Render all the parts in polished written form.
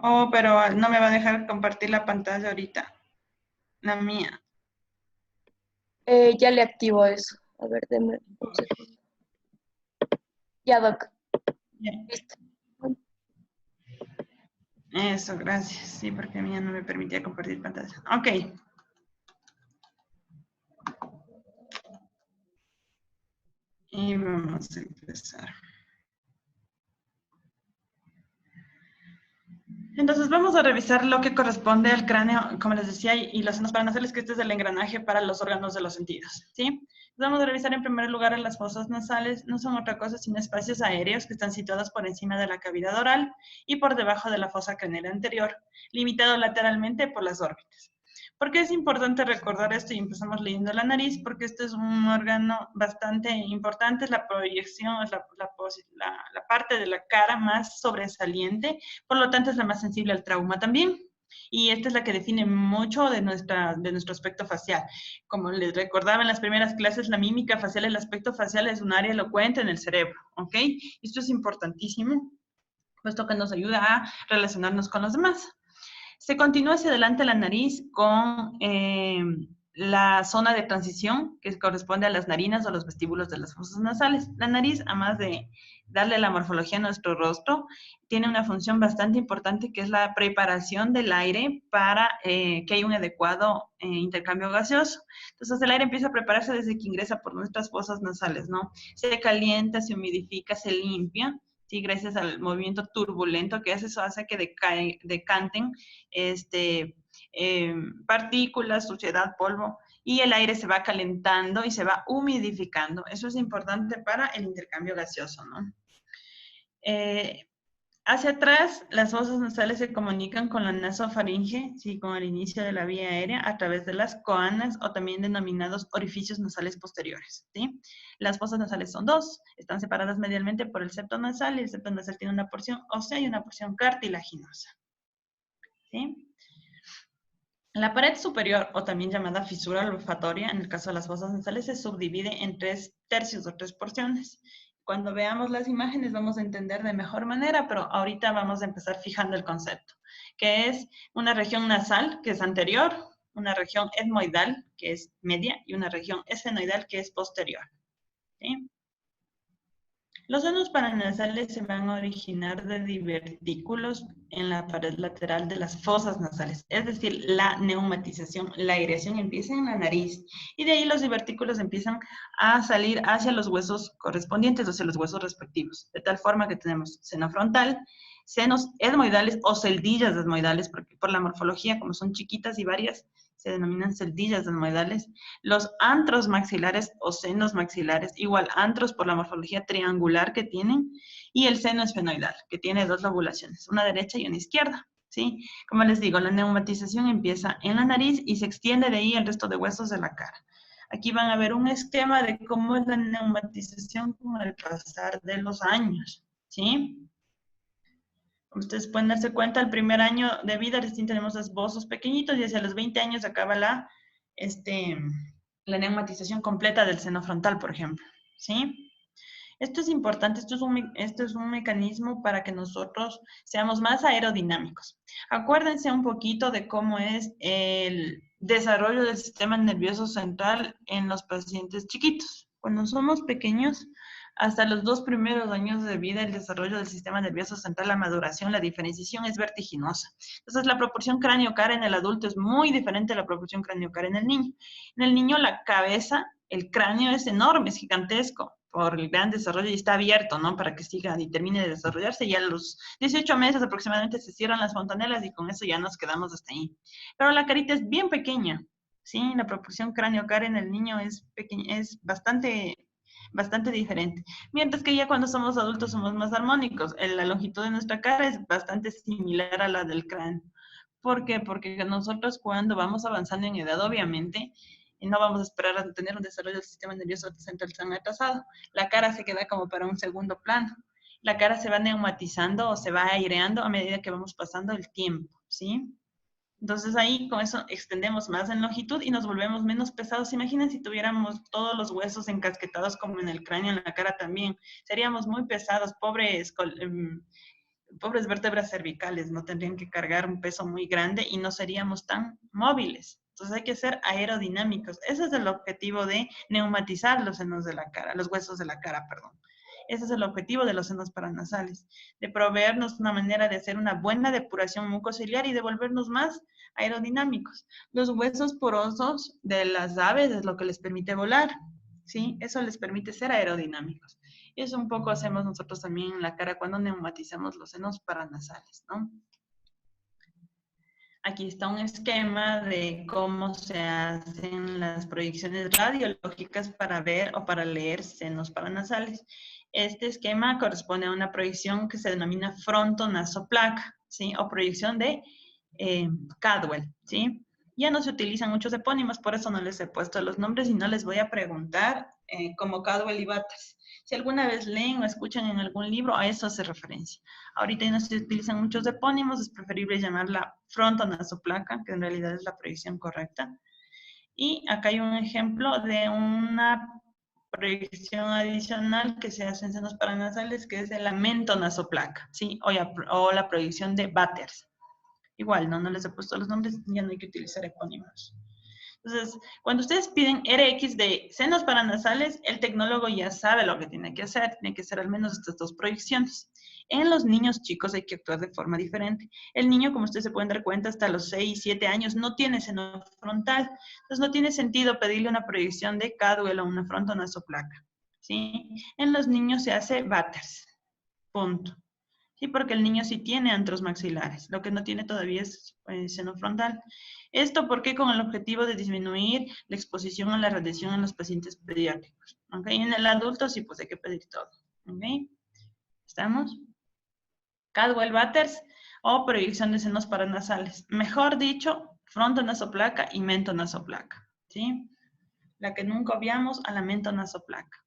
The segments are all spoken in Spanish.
Oh, pero no me va a dejar compartir la pantalla ahorita. La mía. Ya le activo eso. A ver, deme un segundo. Ya, Doc. Bien. Listo. Eso, gracias. Sí, porque a mí ya no me permitía compartir pantalla. Ok. Y vamos a empezar. Entonces vamos a revisar lo que corresponde al cráneo, como les decía, y los senos paranasales, que este es el engranaje para los órganos de los sentidos, ¿sí? Vamos a revisar en primer lugar las fosas nasales. No son otra cosa sino espacios aéreos que están situados por encima de la cavidad oral y por debajo de la fosa craneal anterior, limitado lateralmente por las órbitas. ¿Por qué es importante recordar esto? Y empezamos leyendo la nariz, porque este es un órgano bastante importante, es la proyección, es la parte de la cara más sobresaliente, por lo tanto es la más sensible al trauma también. Y esta es la que define mucho de nuestro aspecto facial. Como les recordaba en las primeras clases, la mímica facial, el aspecto facial es un área elocuente en el cerebro, ¿ok? Esto es importantísimo, puesto que nos ayuda a relacionarnos con los demás. Se continúa hacia adelante la nariz con la zona de transición que corresponde a las narinas o los vestíbulos de las fosas nasales. La nariz, además de darle la morfología a nuestro rostro, tiene una función bastante importante que es la preparación del aire para que haya un adecuado intercambio gaseoso. Entonces el aire empieza a prepararse desde que ingresa por nuestras fosas nasales, ¿no? Se calienta, se humidifica, se limpia. Sí, gracias al movimiento turbulento que hace, eso hace que decanten partículas, suciedad, polvo, y el aire se va calentando y se va humidificando. Eso es importante para el intercambio gaseoso, ¿no? Hacia atrás, las fosas nasales se comunican con la nasofaringe, sí, con el inicio de la vía aérea, a través de las coanas o también denominados orificios nasales posteriores, ¿sí? Las fosas nasales son dos, están separadas medialmente por el septo nasal y el septo nasal tiene una porción ósea y una porción cartilaginosa, ¿sí? La pared superior, o también llamada fisura olfatoria, en el caso de las fosas nasales, se subdivide en 3/3 o 3 porciones. Cuando veamos las imágenes vamos a entender de mejor manera, pero ahorita vamos a empezar fijando el concepto, que es una región nasal, que es anterior, una región etmoidal, que es media, y una región esfenoidal, que es posterior, ¿sí? Los senos paranasales se van a originar de divertículos en la pared lateral de las fosas nasales, es decir, la neumatización, la aireación empieza en la nariz y de ahí los divertículos empiezan a salir hacia los huesos correspondientes, hacia los huesos respectivos, de tal forma que tenemos seno frontal, senos etmoidales o celdillas etmoidales, porque por la morfología, como son chiquitas y varias, se denominan celdillas etmoidales. Los antros maxilares o senos maxilares, igual antros por la morfología triangular que tienen, y el seno esfenoidal, que tiene dos lobulaciones, una derecha y una izquierda, ¿sí? Como les digo, la neumatización empieza en la nariz y se extiende de ahí al resto de huesos de la cara. Aquí van a ver un esquema de cómo es la neumatización con el pasar de los años, ¿sí? Como ustedes pueden darse cuenta, el primer año de vida recién tenemos esbozos pequeñitos y hacia los 20 años acaba la neumatización completa del seno frontal, por ejemplo, ¿sí? Esto es importante, esto es un mecanismo para que nosotros seamos más aerodinámicos. Acuérdense un poquito de cómo es el desarrollo del sistema nervioso central en los pacientes chiquitos. Cuando somos pequeños, hasta los 2 primeros años de vida, el desarrollo del sistema nervioso central, la maduración, la diferenciación es vertiginosa. Entonces, la proporción cráneo-cara en el adulto es muy diferente a la proporción cráneo-cara en el niño. En el niño, la cabeza, el cráneo es enorme, es gigantesco por el gran desarrollo y está abierto, ¿no? Para que siga y termine de desarrollarse. Y a los 18 meses aproximadamente se cierran las fontanelas y con eso ya nos quedamos hasta ahí. Pero la carita es bien pequeña, ¿sí? La proporción cráneo-cara en el niño es pequeña, es bastante diferente. Mientras que ya cuando somos adultos somos más armónicos. La longitud de nuestra cara es bastante similar a la del cráneo. ¿Por qué? Porque nosotros cuando vamos avanzando en edad, obviamente, no vamos a esperar a tener un desarrollo del sistema nervioso central tan atrasado. La cara se queda como para un segundo plano. La cara se va neumatizando o se va aireando a medida que vamos pasando el tiempo, ¿sí? Entonces ahí con eso extendemos más en longitud y nos volvemos menos pesados. Imaginen si tuviéramos todos los huesos encasquetados como en el cráneo, en la cara también. Seríamos muy pesados, pobres vértebras cervicales, no tendrían que cargar un peso muy grande y no seríamos tan móviles. Entonces hay que ser aerodinámicos. Ese es el objetivo de neumatizar los senos de la cara, los huesos de la cara, perdón. Ese es el objetivo de los senos paranasales, de proveernos una manera de hacer una buena depuración mucociliar y de volvernos más aerodinámicos. Los huesos porosos de las aves es lo que les permite volar, ¿sí? Eso les permite ser aerodinámicos. Y eso un poco hacemos nosotros también en la cara cuando neumatizamos los senos paranasales, ¿no? Aquí está un esquema de cómo se hacen las proyecciones radiológicas para ver o para leer senos paranasales. Este esquema corresponde a una proyección que se denomina frontonasoplaca, ¿sí? O proyección de Cadwell, ¿sí? Ya no se utilizan muchos epónimos, por eso no les he puesto los nombres y no les voy a preguntar como Cadwell y Batters. Si alguna vez leen o escuchan en algún libro, a eso hace referencia. Ahorita ya no se utilizan muchos epónimos, es preferible llamarla frontonasoplaca, que en realidad es la proyección correcta. Y acá hay un ejemplo de una proyección adicional que se hace en senos paranasales, que es el amentonasoplaca, ¿sí? O la proyección de Batters. Igual, ¿no? No les he puesto los nombres, ya no hay que utilizar epónimos. Entonces, cuando ustedes piden RX de senos paranasales, el tecnólogo ya sabe lo que tiene que hacer. Tiene que hacer al menos estas dos proyecciones. En los niños chicos hay que actuar de forma diferente. El niño, como ustedes se pueden dar cuenta, hasta los 6, 7 años no tiene seno frontal. Entonces, no tiene sentido pedirle una proyección de Cadwell o una frontonasoplaca, ¿sí? En los niños se hace Batters. Punto. Sí, porque el niño sí tiene antros maxilares, lo que no tiene todavía es seno frontal. Esto porque con el objetivo de disminuir la exposición a la radiación en los pacientes pediátricos. ¿Ok? En el adulto sí, pues hay que pedir todo. ¿Ok? ¿Estamos? Cadwell Batters o proyección de senos paranasales. Mejor dicho, frontonasoplaca y mentonasoplaca. ¿Sí? La que nunca obviamos a la mentonasoplaca.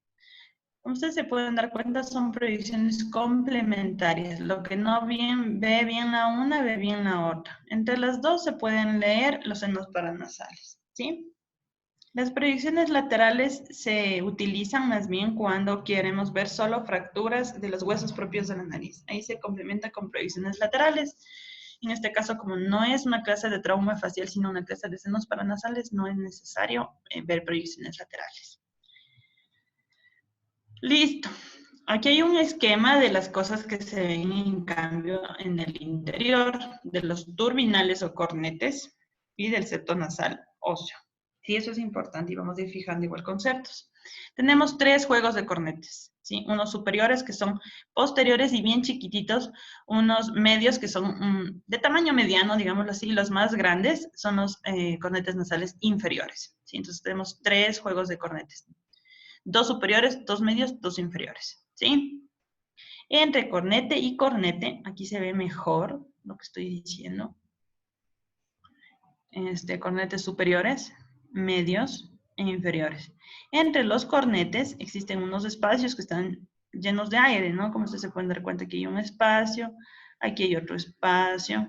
Como ustedes se pueden dar cuenta, son proyecciones complementarias. Lo que no ve bien la una, ve bien la otra. Entre las dos se pueden leer los senos paranasales, ¿sí? Las proyecciones laterales se utilizan más bien cuando queremos ver solo fracturas de los huesos propios de la nariz. Ahí se complementa con proyecciones laterales. En este caso, como no es una clase de trauma facial, sino una clase de senos paranasales, no es necesario ver proyecciones laterales. Listo. Aquí hay un esquema de las cosas que se ven en cambio en el interior de los turbinales o cornetes y del septo nasal óseo. Sí, eso es importante y vamos a ir fijando igual conceptos. Tenemos 3 juegos de cornetes, ¿sí? Unos superiores que son posteriores y bien chiquititos, unos medios que son de tamaño mediano, digámoslo así, los más grandes son los cornetes nasales inferiores, ¿sí? Entonces tenemos 3 juegos de cornetes. 2 superiores, 2 medios, 2 inferiores, ¿sí? Entre cornete y cornete, aquí se ve mejor lo que estoy diciendo. Cornetes superiores, medios e inferiores. Entre los cornetes existen unos espacios que están llenos de aire, ¿no? Como ustedes se pueden dar cuenta, aquí hay un espacio, aquí hay otro espacio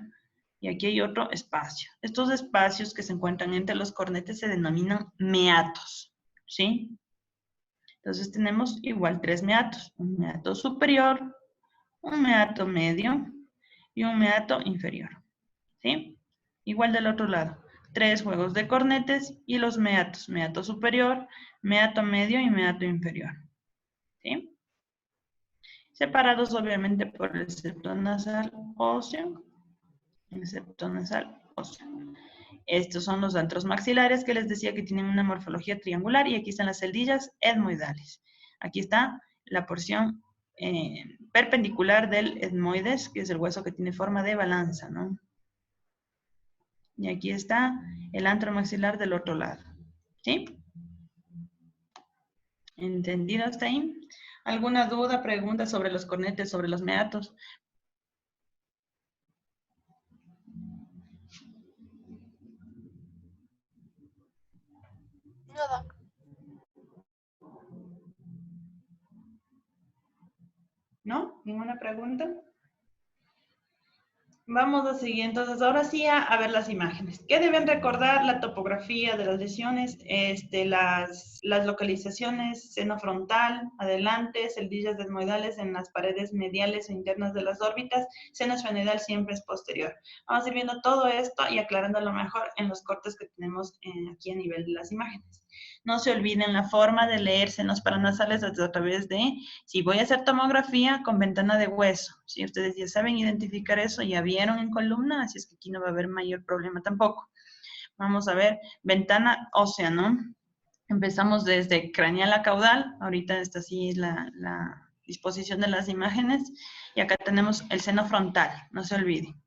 y aquí hay otro espacio. Estos espacios que se encuentran entre los cornetes se denominan meatos, ¿sí? Entonces tenemos igual 3 meatos, un meato superior, un meato medio y un meato inferior, ¿sí? Igual del otro lado, 3 juegos de cornetes y los meatos, meato superior, meato medio y meato inferior, ¿sí? Separados obviamente por el septo nasal óseo, el septo nasal óseo. Estos son los antros maxilares que les decía que tienen una morfología triangular y aquí están las celdillas etmoidales. Aquí está la porción perpendicular del etmoides, que es el hueso que tiene forma de balanza, ¿no? Y aquí está el antro maxilar del otro lado, ¿sí? ¿Entendido hasta ahí? ¿Alguna duda, pregunta sobre los cornetes, sobre los meatos? Nada. ¿No? ¿Ninguna pregunta? Vamos a seguir entonces ahora sí a ver las imágenes. ¿Qué deben recordar? La topografía de las lesiones, las localizaciones, seno frontal, adelante, celdillas desmoidales en las paredes mediales o internas de las órbitas, seno esfenoidal siempre es posterior. Vamos a ir viendo todo esto y aclarándolo mejor en los cortes que tenemos aquí a nivel de las imágenes. No se olviden la forma de leer senos paranasales a través de, si voy a hacer tomografía con ventana de hueso, si ustedes ya saben identificar eso, ya vieron en columna, así es que aquí no va a haber mayor problema tampoco. Vamos a ver, ventana ósea, ¿no? Empezamos desde craneal a caudal, ahorita esta sí es la disposición de las imágenes, y acá tenemos el seno frontal, no se olviden.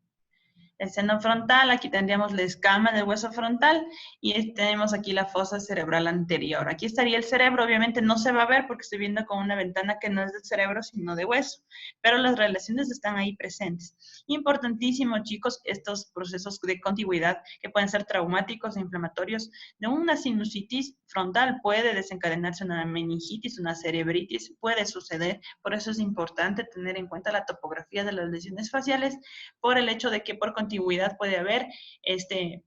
El seno frontal, aquí tendríamos la escama del hueso frontal y tenemos aquí la fosa cerebral anterior. Aquí estaría el cerebro, obviamente no se va a ver porque estoy viendo con una ventana que no es del cerebro, sino de hueso, pero las relaciones están ahí presentes. Importantísimo, chicos, estos procesos de contigüidad que pueden ser traumáticos e inflamatorios. De una sinusitis frontal puede desencadenarse una meningitis, una cerebritis, puede suceder, por eso es importante tener en cuenta la topografía de las lesiones faciales, por el hecho de que por contigüidad puede haber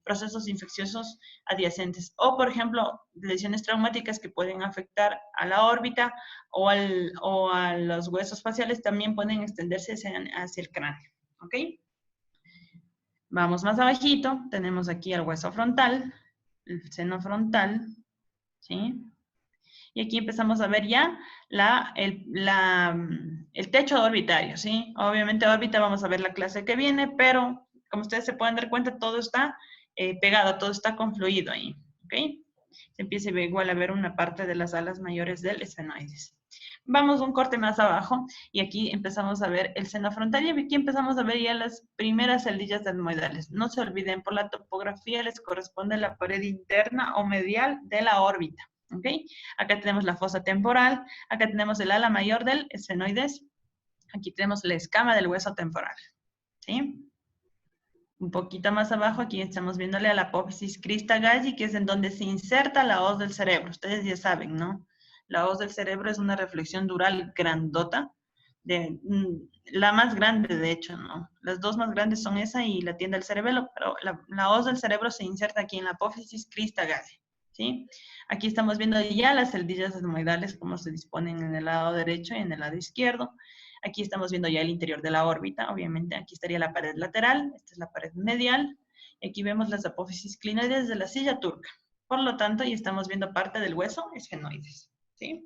procesos infecciosos adyacentes. O, por ejemplo, lesiones traumáticas que pueden afectar a la órbita o a los huesos faciales también pueden extenderse hacia el cráneo. ¿Ok? Vamos más abajito, tenemos aquí el hueso frontal, el seno frontal, ¿sí? Y aquí empezamos a ver ya el techo orbitario, ¿sí? Obviamente órbita vamos a ver la clase que viene, pero como ustedes se pueden dar cuenta, todo está pegado, todo está confluido ahí, ¿ok? Se empieza igual a ver una parte de las alas mayores del esfenoides. Vamos un corte más abajo y aquí empezamos a ver el seno frontal y aquí empezamos a ver ya las primeras celdillas desmoidales. No se olviden, por la topografía les corresponde la pared interna o medial de la órbita. ¿Ok? Acá tenemos la fosa temporal, acá tenemos el ala mayor del esfenoides, aquí tenemos la escama del hueso temporal. ¿Sí? Un poquito más abajo, aquí estamos viéndole a la apófisis crista galli, que es en donde se inserta la hoz del cerebro. Ustedes ya saben, ¿no? La hoz del cerebro es una reflexión dural grandota, la más grande, de hecho, ¿no? Las dos más grandes son esa y la tienda del cerebelo, pero la hoz del cerebro se inserta aquí en la apófisis crista galli, ¿sí? Aquí estamos viendo ya las celdillas desmoidales, cómo se disponen en el lado derecho y en el lado izquierdo. Aquí estamos viendo ya el interior de la órbita, obviamente aquí estaría la pared lateral, esta es la pared medial, y aquí vemos las apófisis clinoides de la silla turca. Por lo tanto, ya estamos viendo parte del hueso esfenoides, ¿sí?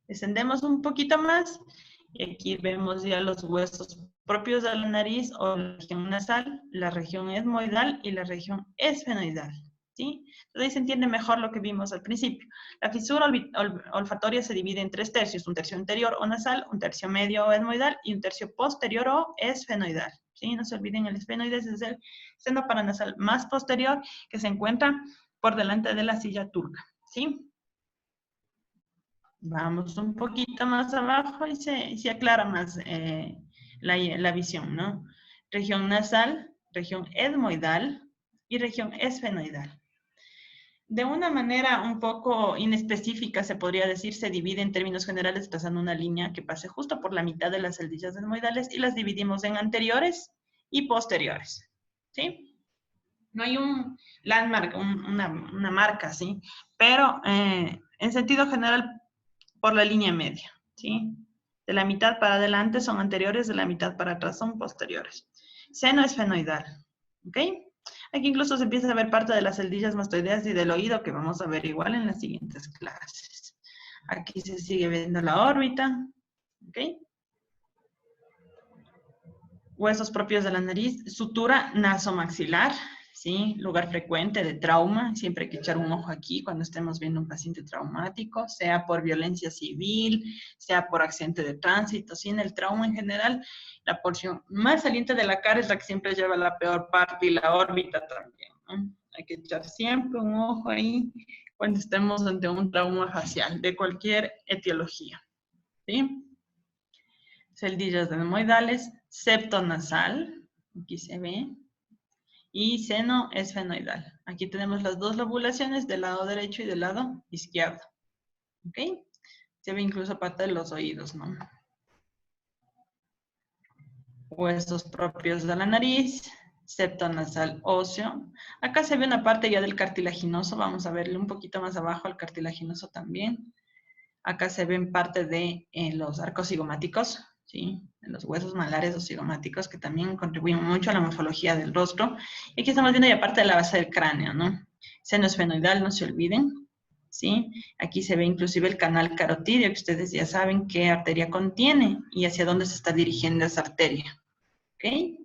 Descendemos un poquito más, y aquí vemos ya los huesos propios de la nariz o la región nasal, la región etmoidal y la región esfenoidal, ¿sí? Entonces ahí se entiende mejor lo que vimos al principio. La fisura olfatoria se divide en 3 tercios, un tercio anterior o nasal, un tercio medio o etmoidal y un tercio posterior o esfenoidal, ¿sí? No se olviden, el esfenoides es el seno paranasal más posterior que se encuentra por delante de la silla turca, ¿sí? Vamos un poquito más abajo y se aclara más la visión, ¿no? Región nasal, región etmoidal y región esfenoidal. De una manera un poco inespecífica, se podría decir, se divide en términos generales trazando una línea que pase justo por la mitad de las celdillas etmoidales y las dividimos en anteriores y posteriores, ¿sí? No hay un landmark, una marca, ¿sí? Pero en sentido general, por la línea media, ¿sí? De la mitad para adelante son anteriores, de la mitad para atrás son posteriores. Seno esfenoidal, ¿ok? Aquí incluso se empieza a ver parte de las celdillas mastoideas y del oído, que vamos a ver igual en las siguientes clases. Aquí se sigue viendo la órbita, ¿ok? Huesos propios de la nariz, sutura nasomaxilar, ¿sí? Lugar frecuente de trauma, siempre hay que echar un ojo aquí cuando estemos viendo un paciente traumático, sea por violencia civil, sea por accidente de tránsito, ¿sí? En el trauma en general, la porción más saliente de la cara es la que siempre lleva la peor parte y la órbita también, ¿no? Hay que echar siempre un ojo ahí cuando estemos ante un trauma facial de cualquier etiología, ¿sí? Celdillas desmoidales, septo nasal, aquí se ve, y seno esfenoidal. Aquí tenemos las dos lobulaciones del lado derecho y del lado izquierdo. ¿Ok? Se ve incluso parte de los oídos, ¿no? huesos propios de la nariz, septo nasal óseo. Acá se ve una parte ya del cartilaginoso, vamos a verle un poquito más abajo al cartilaginoso también. Acá se ven parte de los arcos cigomáticos, ¿sí? Los huesos malares o cigomáticos que también contribuyen mucho a la morfología del rostro. Y aquí estamos viendo ya parte de la base del cráneo, ¿no? Seno esfenoidal, no se olviden, ¿sí? Aquí se ve inclusive el canal carotídeo, que ustedes ya saben qué arteria contiene y hacia dónde se está dirigiendo esa arteria, ¿ok?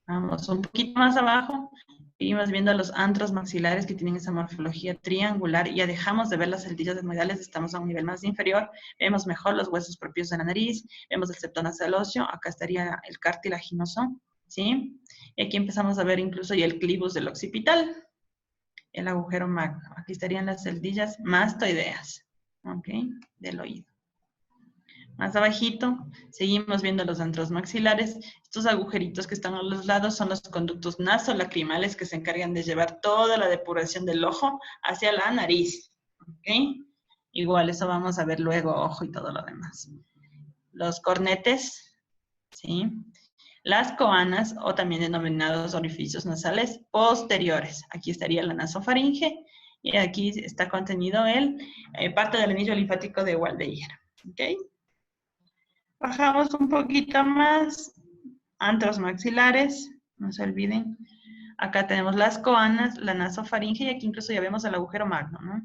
Vamos un poquito más abajo. Seguimos viendo los antros maxilares que tienen esa morfología triangular. Ya dejamos de ver las celdillas etmoidales, estamos a un nivel más inferior. Vemos mejor los huesos propios de la nariz, vemos el septo nasal óseo, acá estaría el cartilaginoso, ¿sí? Y aquí empezamos a ver incluso ya el clivus del occipital, el agujero magno. Aquí estarían las celdillas mastoideas, ¿ok? Del oído. Más abajito, seguimos viendo los antros maxilares. Estos agujeritos que están a los lados son los conductos nasolacrimales que se encargan de llevar toda la depuración del ojo hacia la nariz. ¿Ok? Igual, eso vamos a ver luego, ojo y todo lo demás. Los cornetes, ¿sí? Las coanas, o también denominados orificios nasales posteriores. Aquí estaría la nasofaringe y aquí está contenido parte del anillo linfático de Waldeyer. ¿Ok? Bajamos un poquito más, antros maxilares, no se olviden. Acá tenemos las coanas, la nasofaringe y aquí incluso ya vemos el agujero magno, ¿no?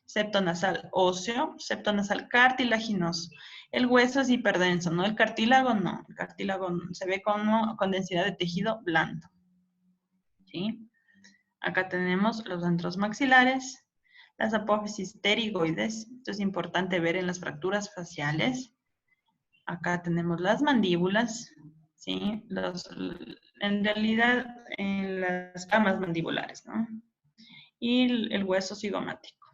Septo nasal óseo, septo nasal cartilaginoso. El hueso es hiperdenso, ¿no? El cartílago no. El cartílago se ve como con densidad de tejido blando. ¿Sí? Acá tenemos los antros maxilares, las apófisis pterigoides. Esto es importante ver en las fracturas faciales. Acá tenemos las mandíbulas, ¿sí? En realidad, en las ramas mandibulares, ¿no? Y el hueso cigomático.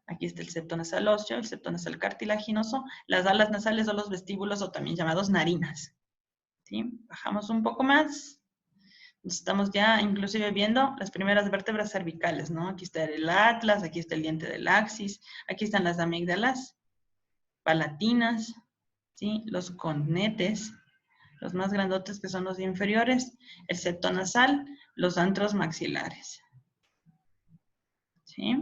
Aquí está el septo nasal óseo, el septo nasal cartilaginoso, las alas nasales o los vestíbulos, o también llamados narinas. ¿Sí? Bajamos un poco más. Estamos ya inclusive viendo las primeras vértebras cervicales, ¿no? Aquí está el atlas, aquí está el diente del axis, aquí están las amígdalas palatinas, ¿sí? Los cornetes, los más grandotes que son los inferiores, el septo nasal, los antros maxilares. ¿Sí?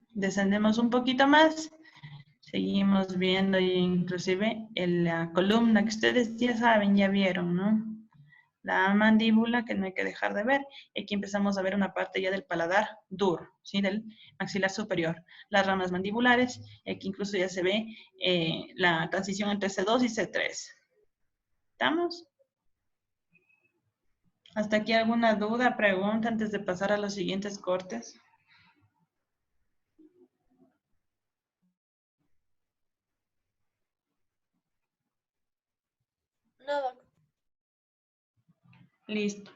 Descendemos un poquito más, seguimos viendo inclusive la columna que ustedes ya saben, ya vieron, ¿no? La mandíbula que no hay que dejar de ver. Y aquí empezamos a ver una parte ya del paladar duro, ¿sí? Del maxilar superior. Las ramas mandibulares, y aquí incluso ya se ve la transición entre C2 y C3. ¿Estamos? ¿Hasta aquí alguna duda, pregunta antes de pasar a los siguientes cortes? No, doc. Listo.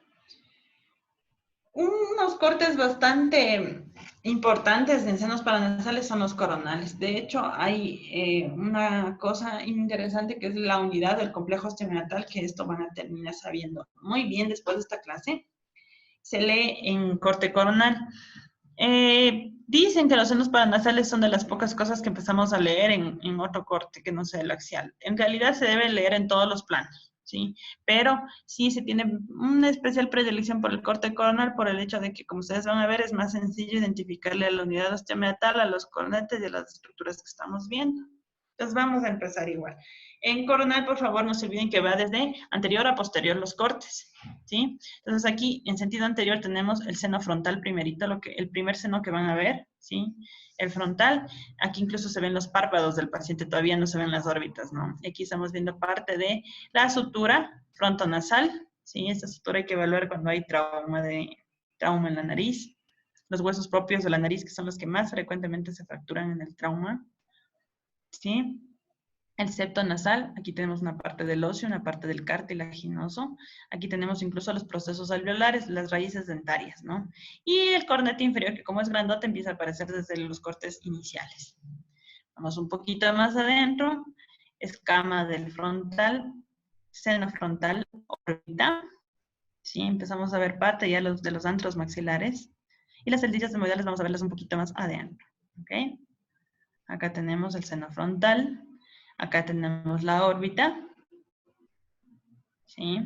Unos cortes bastante importantes en senos paranasales son los coronales. De hecho, hay una cosa interesante que es la unidad del complejo osteomiatal, que esto van a terminar sabiendo muy bien después de esta clase. Se lee en corte coronal. Dicen que los senos paranasales son de las pocas cosas que empezamos a leer en otro corte que no sea el axial. En realidad se debe leer en todos los planos, ¿sí? Pero sí se tiene una especial predilección por el corte coronal por el hecho de que, como ustedes van a ver, es más sencillo identificarle a la unidad osteomiatal, a los cornetes y a las estructuras que estamos viendo. Entonces vamos a empezar igual. En coronal, por favor, no se olviden que va desde anterior a posterior los cortes, ¿sí? Entonces aquí, en sentido anterior, tenemos el seno frontal primerito, el primer seno que van a ver, ¿sí? El frontal. Aquí incluso se ven los párpados del paciente, todavía no se ven las órbitas, ¿no? Aquí estamos viendo parte de la sutura frontonasal, ¿sí? Esta sutura hay que evaluar cuando hay trauma en la nariz. Los huesos propios de la nariz, que son los que más frecuentemente se fracturan en el trauma, ¿sí? El septo nasal, aquí tenemos una parte del óseo, una parte del cartilaginoso. Aquí tenemos incluso los procesos alveolares, las raíces dentarias, ¿no? Y el cornete inferior, que como es grandote, empieza a aparecer desde los cortes iniciales. Vamos un poquito más adentro. Escama del frontal, seno frontal, órbita. Sí, empezamos a ver parte ya de los antros maxilares. Y las celdillas etmoidales vamos a verlas un poquito más adentro, ¿ok? Acá tenemos el seno frontal. Acá tenemos la órbita. ¿Sí?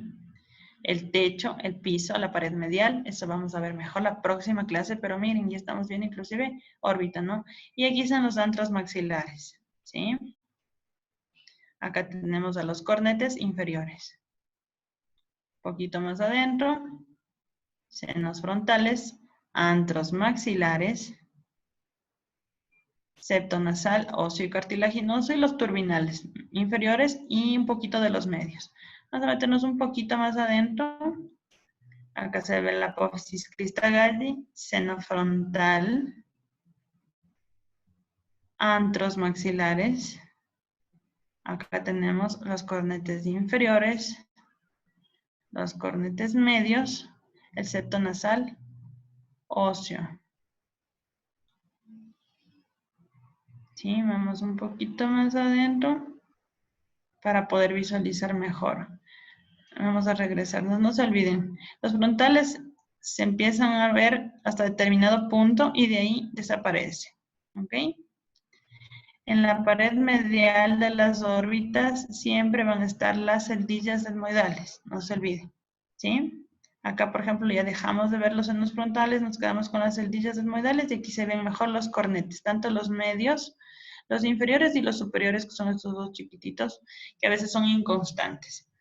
El techo, el piso, la pared medial. Eso vamos a ver mejor la próxima clase, pero miren, ya estamos viendo inclusive órbita, ¿no? Y aquí están los antros maxilares. ¿Sí? Acá tenemos a los cornetes inferiores. Un poquito más adentro. Senos frontales, antros maxilares, septo nasal, óseo y cartilaginoso y los turbinales inferiores y un poquito de los medios. Vamos a meternos un poquito más adentro. Acá se ve la apófisis Christgau, seno frontal, antros maxilares. Acá tenemos los cornetes inferiores, los cornetes medios, el septo nasal, óseo. Sí, vamos un poquito más adentro para poder visualizar mejor. Vamos a regresar, no se olviden. Los frontales se empiezan a ver hasta determinado punto y de ahí desaparece. ¿Ok? En la pared medial de las órbitas siempre van a estar las celdillas etmoidales, no se olviden. ¿Sí? Acá, por ejemplo, ya dejamos de ver los senos frontales, nos quedamos con las celdillas etmoidales y aquí se ven mejor los cornetes, tanto los medios, los inferiores y los superiores, que son estos dos chiquititos, que a veces son inconstantes.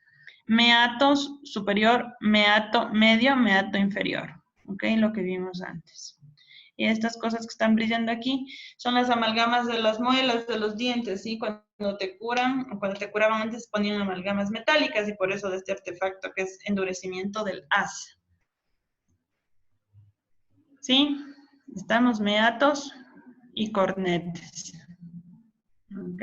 Meatos superior, meato medio, meato inferior. ¿Ok? Lo que vimos antes. Y estas cosas que están brillando aquí son las amalgamas de las muelas, de los dientes, ¿sí? Cuando te curan, o cuando te curaban antes ponían amalgamas metálicas y por eso de este artefacto que es endurecimiento del haz. ¿Sí? Estamos meatos y cornetes. ¿Ok?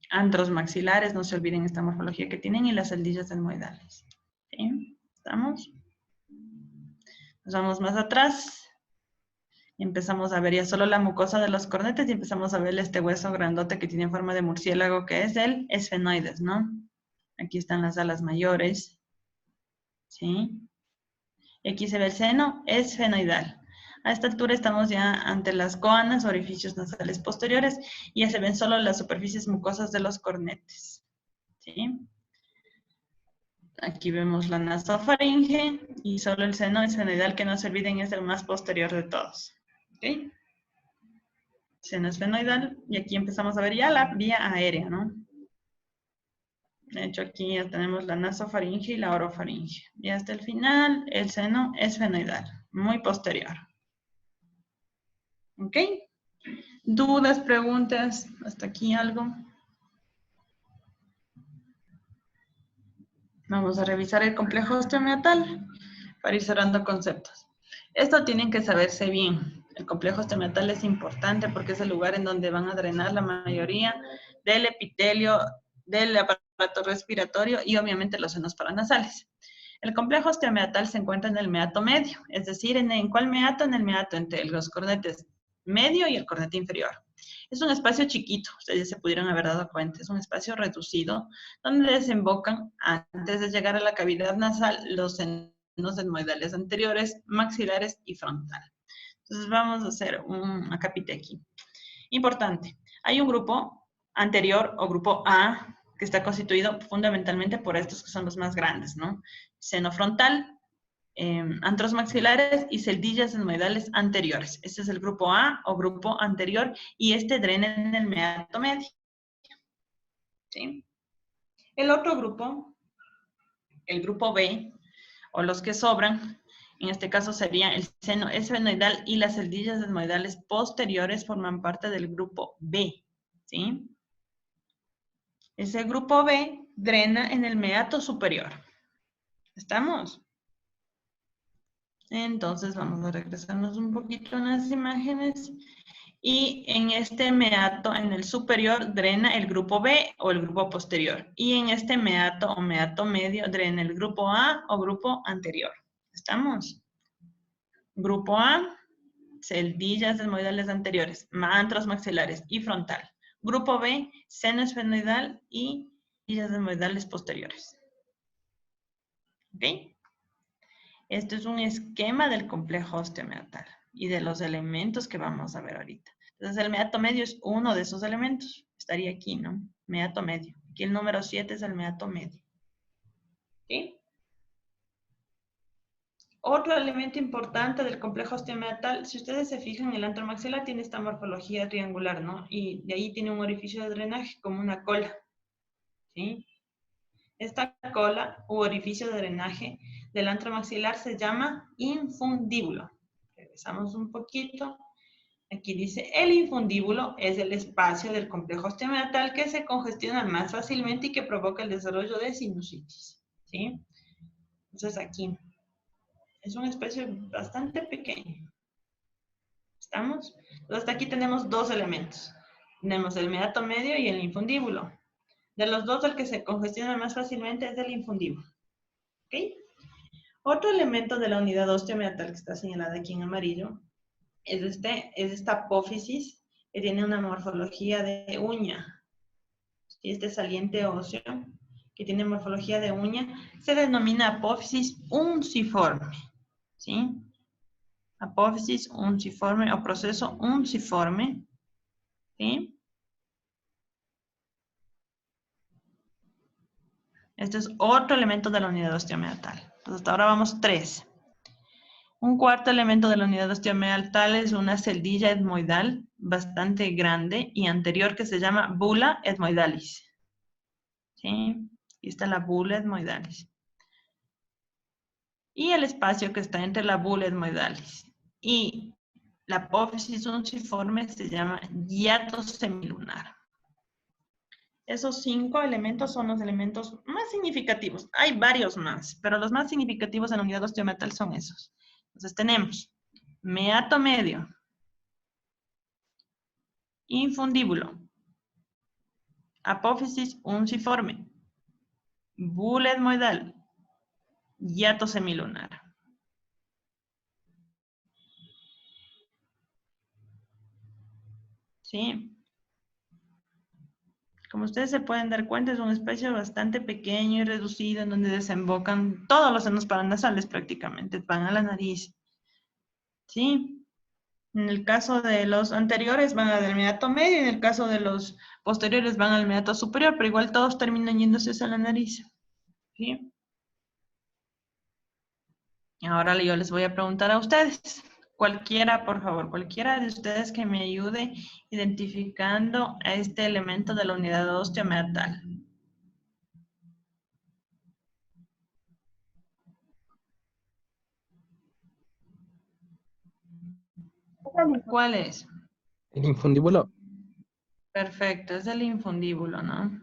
Antros maxilares, no se olviden esta morfología que tienen, y las celdillas etmoidales. ¿Sí? ¿Estamos? Nos vamos más atrás. Y empezamos a ver ya solo la mucosa de los cornetes y empezamos a ver este hueso grandote que tiene forma de murciélago, que es el esfenoides, ¿no? Aquí están las alas mayores. ¿Sí? Y aquí se ve el seno esfenoidal. A esta altura estamos ya ante las coanas, orificios nasales posteriores, y ya se ven solo las superficies mucosas de los cornetes. ¿Sí? Aquí vemos la nasofaringe y solo el seno esfenoidal, que no se olviden es el más posterior de todos. ¿Ok? Seno esfenoidal, y aquí empezamos a ver ya la vía aérea, ¿no? De hecho, aquí ya tenemos la nasofaringe y la orofaringe. Y hasta el final, el seno esfenoidal, muy posterior. ¿Ok? ¿Dudas, preguntas? ¿Hasta aquí algo? Vamos a revisar el complejo osteomiatal para ir cerrando conceptos. Esto tienen que saberse bien. El complejo osteomiatal es importante porque es el lugar en donde van a drenar la mayoría del epitelio del aparato respiratorio y obviamente los senos paranasales. El complejo osteomiatal se encuentra en el meato medio, es decir, ¿en cuál meato? En el meato entre los cornetes medio y el cornete inferior. Es un espacio chiquito, ustedes se pudieron haber dado cuenta, es un espacio reducido donde desembocan, antes de llegar a la cavidad nasal, los senos etmoidales anteriores, maxilares y frontal. Entonces vamos a hacer un acápite aquí. Importante, hay un grupo anterior o grupo A que está constituido fundamentalmente por estos que son los más grandes, ¿no? Seno frontal, antros maxilares y celdillas etmoidales anteriores. Este es el grupo A o grupo anterior y este drena en el meato medio. ¿Sí? El otro grupo, el grupo B, o los que sobran, en este caso sería el seno esfenoidal y las celdillas etmoidales posteriores forman parte del grupo B. ¿Sí? Ese grupo B drena en el meato superior. ¿Estamos? Entonces vamos a regresarnos un poquito en las imágenes. Y en este meato, en el superior, drena el grupo B o el grupo posterior. Y en este meato o meato medio, drena el grupo A o grupo anterior. ¿Estamos? Grupo A, celdillas etmoidales anteriores, antros maxilares y frontal. Grupo B, seno esfenoidal y celdillas etmoidales posteriores. ¿Ok? Esto es un esquema del complejo osteomiatal. y de los elementos que vamos a ver ahorita. Entonces, el meato medio es uno de esos elementos. Estaría aquí, ¿no? Meato medio. Aquí el número 7 es el meato medio. ¿Sí? Otro elemento importante del complejo osteomeatal, si ustedes se fijan, el antromaxilar tiene esta morfología triangular, ¿no? Y de ahí tiene un orificio de drenaje como una cola, ¿sí? Esta cola u orificio de drenaje del antromaxilar se llama infundíbulo. Regresamos un poquito. Aquí dice, el infundíbulo es el espacio del complejo osteomeatal que se congestiona más fácilmente y que provoca el desarrollo de sinusitis, ¿sí? Entonces aquí es un espacio bastante pequeño. ¿Estamos? Entonces hasta aquí tenemos dos elementos. Tenemos el meato medio y el infundíbulo. De los dos, el que se congestiona más fácilmente es el infundíbulo. ¿Ok? Otro elemento de la unidad osteomeatal que está señalada aquí en amarillo es esta apófisis que tiene una morfología de uña. Y este saliente óseo que tiene morfología de uña se denomina apófisis unciforme. ¿Sí? Apófisis unciforme o proceso unciforme. ¿Sí? Este es otro elemento de la unidad osteomeatal. Entonces, hasta ahora vamos 3. Un cuarto elemento de la unidad osteomeatal es una celdilla etmoidal bastante grande y anterior que se llama bula etmoidalis. ¿Sí? Aquí está la bula etmoidalis. Y el espacio que está entre la bula etmoidalis y la apófisis unciforme se llama hiato semilunar. Esos 5 elementos son los elementos más significativos. Hay varios más, pero los más significativos en la unidad osteomeatal son esos. Entonces tenemos meato medio, infundíbulo, apófisis unciforme, bula etmoidal, hiato semilunar. ¿Sí? Como ustedes se pueden dar cuenta, es un espacio bastante pequeño y reducido en donde desembocan todos los senos paranasales prácticamente, van a la nariz. ¿Sí? En el caso de los anteriores van al meato medio, y en el caso de los posteriores van al meato superior, pero igual todos terminan yéndose hacia la nariz. ¿Sí? Y ahora yo les voy a preguntar a ustedes. Cualquiera, por favor, cualquiera de ustedes que me ayude identificando a este elemento de la unidad osteomeatal. ¿Cuál es? El infundíbulo. Perfecto, es el infundíbulo, ¿no?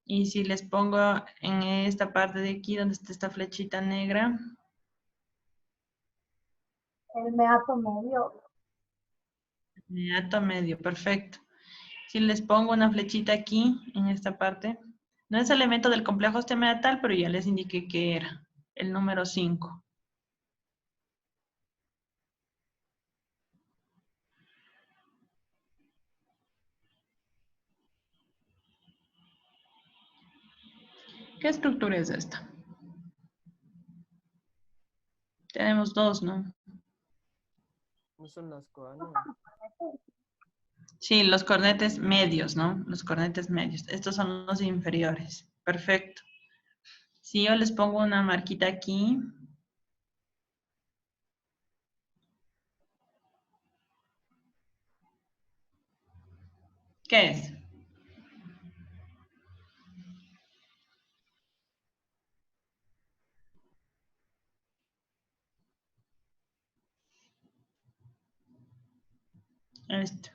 Y si les pongo en esta parte de aquí donde está esta flechita negra. El meato medio. Meato medio, perfecto. Si les pongo una flechita aquí, en esta parte, no es elemento del complejo osteomeatal, pero ya les indiqué que era el número 5. ¿Qué estructura es esta? Tenemos dos, ¿no? ¿No son las coanas? Sí, los cornetes medios, ¿no? Los cornetes medios. Estos son los inferiores. Perfecto. Si yo les pongo una marquita aquí. ¿Qué es? Esto.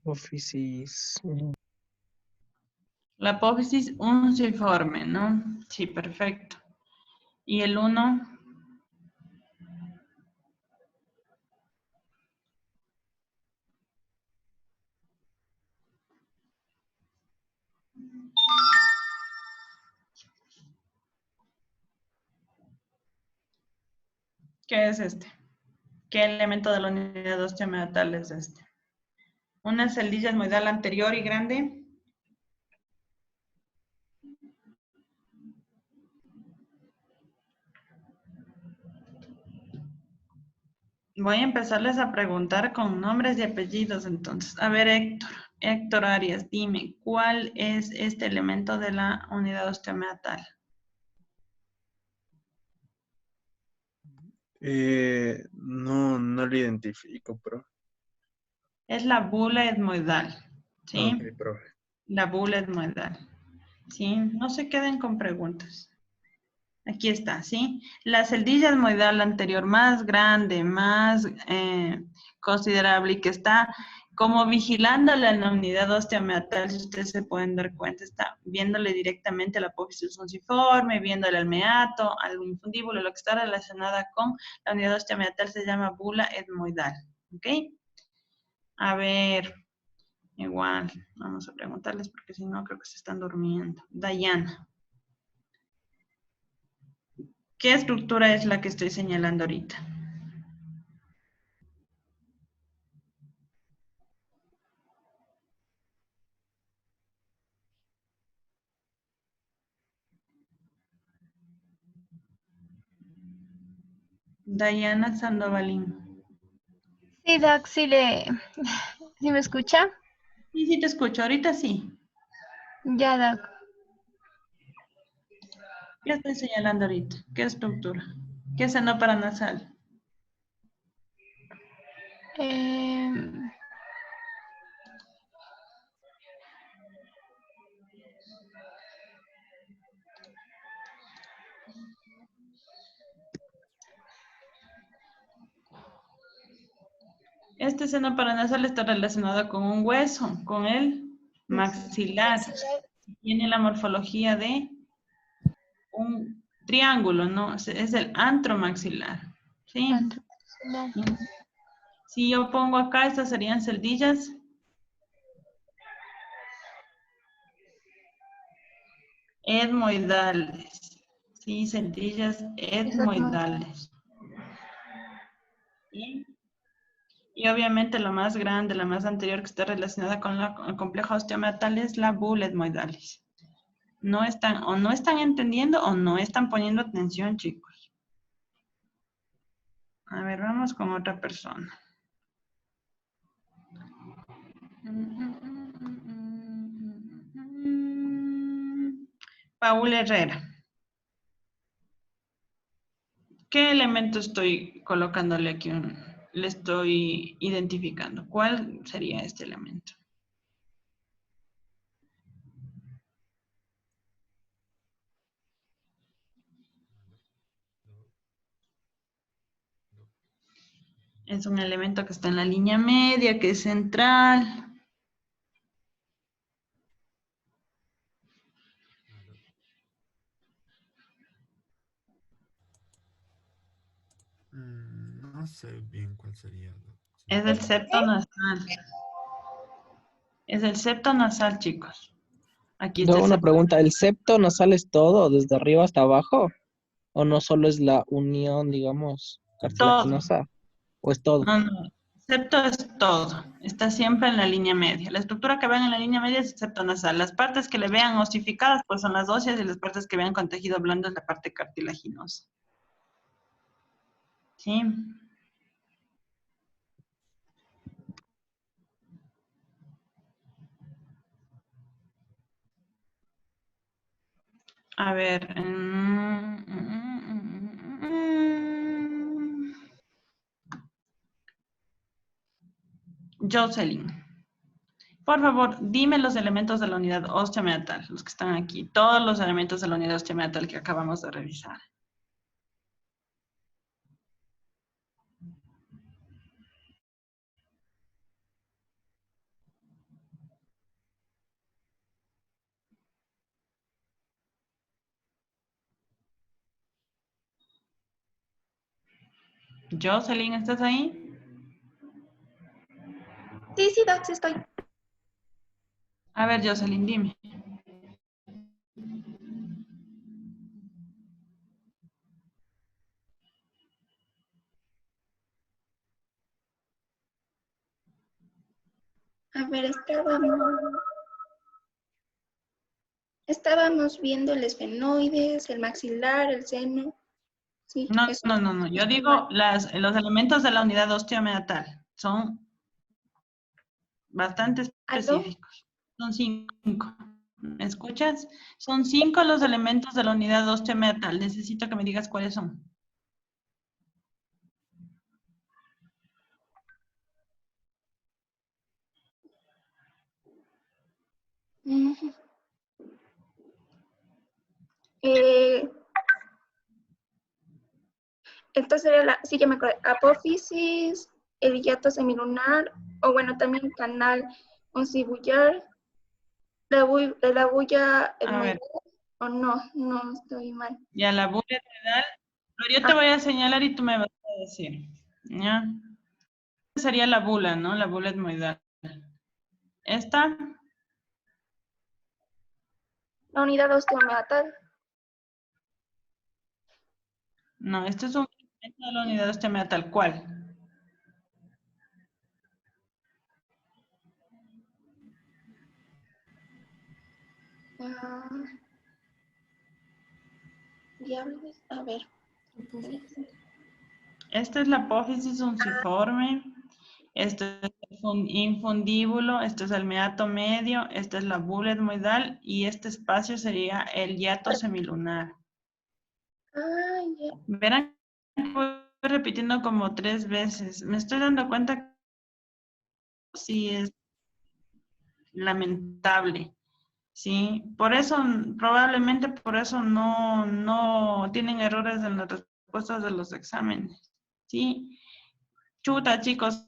Apófisis. La apófisis unciforme, ¿no? Sí, perfecto. ¿Y el 1? ¿Qué es este? ¿Qué elemento de la unidad osteomeatal es este? Una celdilla etmoidal anterior y grande Voy a empezarles a preguntar con nombres y apellidos entonces. A ver, Héctor. Héctor Arias, dime, ¿cuál es este elemento de la unidad osteomeatal? No lo identifico, pero. Es la bula etmoidal, ¿sí? Ok, profe. La bula etmoidal, ¿sí? No se queden con preguntas. Aquí está, ¿sí? La celdilla etmoidal anterior más grande, más considerable y que está como vigilándole a la unidad osteomeatal, si ustedes se pueden dar cuenta, está viéndole directamente a la apófisis funciforme, viéndole al meato, al infundíbulo, lo que está relacionada con la unidad osteomeatal se llama bula etmoidal, ¿ok? A ver, igual, vamos a preguntarles porque si no creo que se están durmiendo. Dayana. ¿Qué estructura es la que estoy señalando ahorita? Dayana Sandovalín. Sí, Doc, ¿sí me escucha? Sí, sí te escucho, ahorita sí. Ya, Doc. ¿Qué estoy señalando ahorita? ¿Qué estructura? ¿Qué seno paranasal? Em, Este seno paranasal está relacionado con un hueso, con el maxilar. Tiene la morfología de un triángulo, ¿no? Es el antromaxilar. ¿Sí? Antromaxilar. Si yo pongo acá, estas serían celdillas etmoidales. Sí, celdillas etmoidales. ¿Sí? Y obviamente lo más grande, la más anterior que está relacionada con el complejo osteomeatal es la bula etmoidalis. No están, o no están entendiendo o no están poniendo atención, chicos. A ver, vamos con otra persona. Paul Herrera. ¿Qué elemento estoy colocándole aquí? Le estoy identificando. ¿Cuál sería este elemento? Es un elemento que está en la línea media, que es central. No sé bien cuál sería. Es el septo nasal. Es el septo nasal, chicos. Aquí está Luego el una septo. pregunta, ¿el septo nasal es todo, desde arriba hasta abajo? ¿O no solo es la unión, digamos, Todo. cartilaginosa? ¿O es todo? No, no. Septo es todo. Está siempre en la línea media. La estructura que ven en la línea media es el septo nasal. Las partes que le vean osificadas, pues son las óseas, y las partes que vean con tejido blando es la parte cartilaginosa. ¿Sí? A ver. Jocelyn. Por favor, dime los elementos de la unidad osteomeatal, los que están aquí. Todos los elementos de la unidad osteomeatal que acabamos de revisar. Jocelyn, ¿estás ahí? Sí, sí, Doc, sí estoy. A ver, Jocelyn, dime. A ver, estábamos Estábamos viendo el esfenoides, el maxilar, el seno. Sí, No, eso. no. Yo digo los elementos de la unidad osteomeatal. Son bastante ¿Aló? específicos. Son 5. ¿Me escuchas? Son 5 los elementos de la unidad osteomeatal. Necesito que me digas cuáles son. Ujú. Entonces sería sí, ya me acordé, apófisis, el hiato semilunar, o bueno, también canal oncibullar, la bulla A ver, etmoidal, o no estoy mal. ya la bula etmoidal. Pero yo te voy a señalar y tú me vas a decir. ¿Ya? Sería la bula, ¿no? La bula etmoidal. Esta, La unidad osteomeatal. no, este es un elemento de la unidad osteomeatal. ¿Cuál? Diablos, a ver. Esta es la apófisis unciforme. Esto es el infundíbulo, esto es el meato medio, esta es la bula etmoidal y este espacio sería el hiato semilunar. Ya. Verán que voy repitiendo como 3 veces. Me estoy dando cuenta que sí es lamentable. Sí, por eso, probablemente por eso no tienen errores en las respuestas de los exámenes. Sí, chuta, chicos,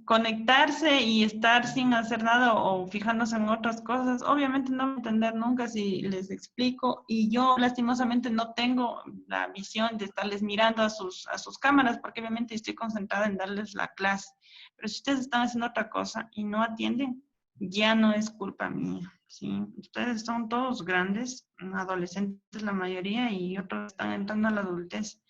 conectarse y estar sin hacer nada o fijándose en otras cosas, obviamente no voy a entender nunca si les explico y yo lastimosamente no tengo la visión de estarles mirando a sus cámaras porque obviamente estoy concentrada en darles la clase. Pero si ustedes están haciendo otra cosa y no atienden, ya no es culpa mía, ¿sí? Ustedes son todos grandes, adolescentes la mayoría y otros están entrando a la adultez.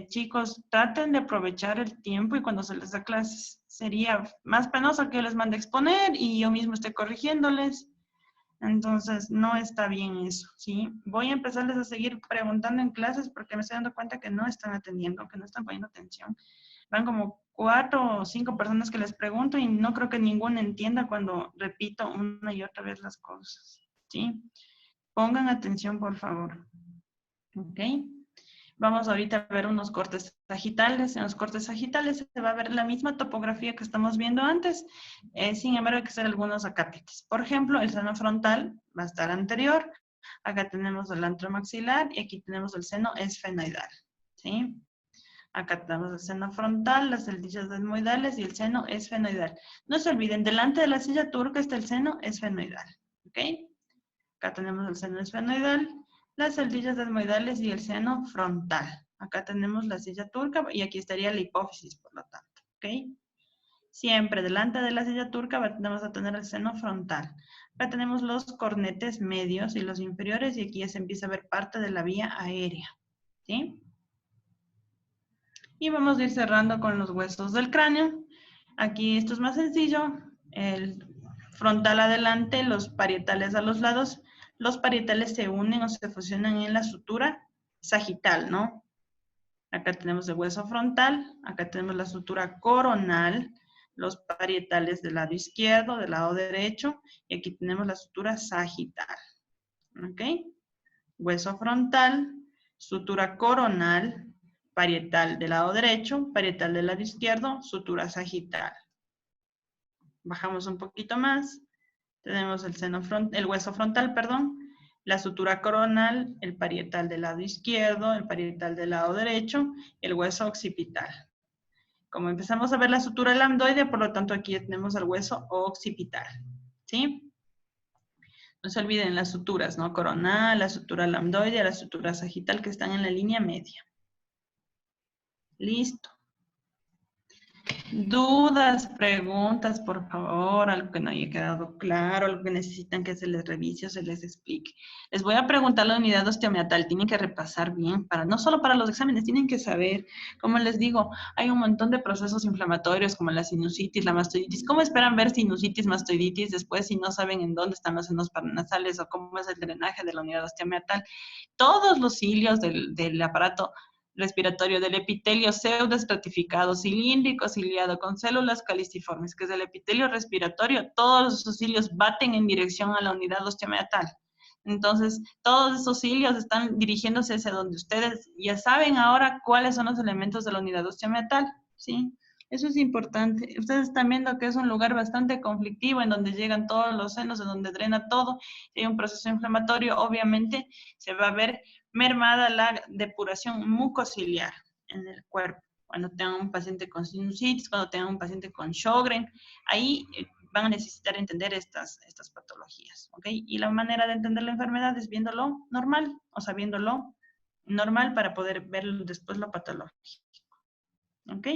Chicos, traten de aprovechar el tiempo y cuando se les da clases sería más penoso que yo les mande a exponer y yo mismo esté corrigiéndoles. Entonces, no está bien eso, ¿sí? Voy a empezarles a seguir preguntando en clases porque me estoy dando cuenta que no están atendiendo, que no están poniendo atención. Van como 4 o 5 personas que les pregunto y no creo que ninguno entienda cuando repito una y otra vez las cosas, ¿sí? Pongan atención, por favor. ¿Ok? Vamos ahorita a ver unos cortes sagitales. En los cortes sagitales se va a ver la misma topografía que estamos viendo antes. Sin embargo, hay que hacer algunos acápites. Por ejemplo, el seno frontal va a estar anterior. Acá tenemos el antromaxilar y aquí tenemos el seno esfenoidal. ¿Sí? Acá tenemos el seno frontal, las celdillas etmoidales y el seno esfenoidal. No se olviden, delante de la silla turca está el seno esfenoidal. ¿Ok? Acá tenemos el seno esfenoidal, las celdillas etmoidales y el seno frontal. Acá tenemos la silla turca y aquí estaría la hipófisis, por lo tanto. ¿Ok? Siempre delante de la silla turca vamos a tener el seno frontal. Acá tenemos los cornetes medios y los inferiores y aquí ya se empieza a ver parte de la vía aérea. ¿Sí? Y vamos a ir cerrando con los huesos del cráneo. Aquí esto es más sencillo. El frontal adelante, los parietales a los lados. Los parietales se unen o se fusionan en la sutura sagital, ¿no? Acá tenemos el hueso frontal, acá tenemos la sutura coronal, los parietales del lado izquierdo, del lado derecho, y aquí tenemos la sutura sagital. ¿Ok? Hueso frontal, sutura coronal, parietal del lado derecho, parietal del lado izquierdo, sutura sagital. Bajamos un poquito más. Tenemos el hueso frontal, perdón, la sutura coronal, el parietal del lado izquierdo, el parietal del lado derecho, el hueso occipital. Como empezamos a ver la sutura lambdoide, por lo tanto aquí ya tenemos el hueso occipital. ¿Sí? No se olviden las suturas, ¿no? Coronal, la sutura lambdoide, la sutura sagital que están en la línea media. Listo. Dudas, preguntas, por favor, algo que no haya quedado claro, algo que necesitan que se les revise o se les explique. Les voy a preguntar la unidad osteomiatal, tienen que repasar bien, no solo para los exámenes, tienen que saber, como les digo, hay un montón de procesos inflamatorios como la sinusitis, la mastoiditis. ¿Cómo esperan ver sinusitis, mastoiditis después si no saben en dónde están los senos paranasales o cómo es el drenaje de la unidad osteomiatal? Todos los cilios del aparato respiratorio del epitelio pseudoestratificado, cilíndrico, ciliado, con células caliciformes, que es el epitelio respiratorio, todos esos cilios baten en dirección a la unidad osteomiatal. Entonces, todos esos cilios están dirigiéndose hacia donde ustedes ya saben ahora cuáles son los elementos de la unidad osteomiatal, ¿sí? Eso es importante. Ustedes están viendo que es un lugar bastante conflictivo en donde llegan todos los senos, en donde drena todo. Si hay un proceso inflamatorio, obviamente se va a ver mermada la depuración mucociliar en el cuerpo. Cuando tengan un paciente con sinusitis, cuando tengan un paciente con Sjögren, ahí van a necesitar entender estas patologías, ¿ok? Y la manera de entender la enfermedad es viéndolo normal, o sea, viéndolo normal para poder ver después lo patológico, ¿ok?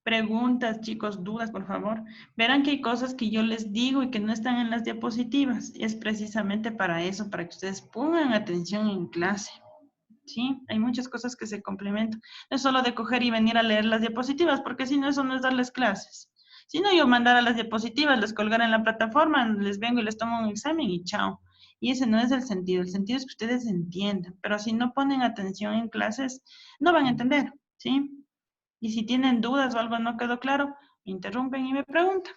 Preguntas, chicos, dudas, por favor. Verán que hay cosas que yo les digo y que no están en las diapositivas. Es precisamente para eso, para que ustedes pongan atención en clase. ¿Sí? Hay muchas cosas que se complementan. No es solo de coger y venir a leer las diapositivas, porque si no, eso no es darles clases. Si no, yo mandara las diapositivas, les colgara en la plataforma, les vengo y les tomo un examen y chao. Y ese no es el sentido. El sentido es que ustedes entiendan. Pero si no ponen atención en clases, no van a entender, ¿sí? Y si tienen dudas o algo no quedó claro, me interrumpen y me preguntan.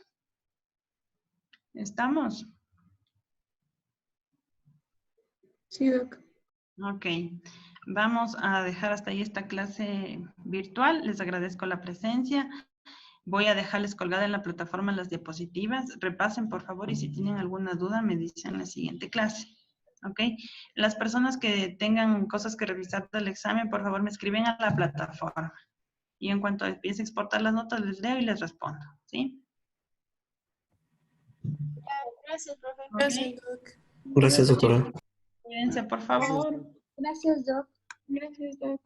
¿Estamos? Sí, doc. Ok. Vamos a dejar hasta ahí esta clase virtual. Les agradezco la presencia. Voy a dejarles colgada en la plataforma las diapositivas. Repasen, por favor, y si tienen alguna duda, me dicen en la siguiente clase. ¿Ok? Las personas que tengan cosas que revisar del examen, por favor, me escriben a la plataforma. Y en cuanto empiece a exportar las notas, les leo y les respondo. ¿Sí? Gracias, profe. Ok. Gracias, doc. Gracias, doctora. Cuídense, por favor. Gracias, doc. Gracias, doc.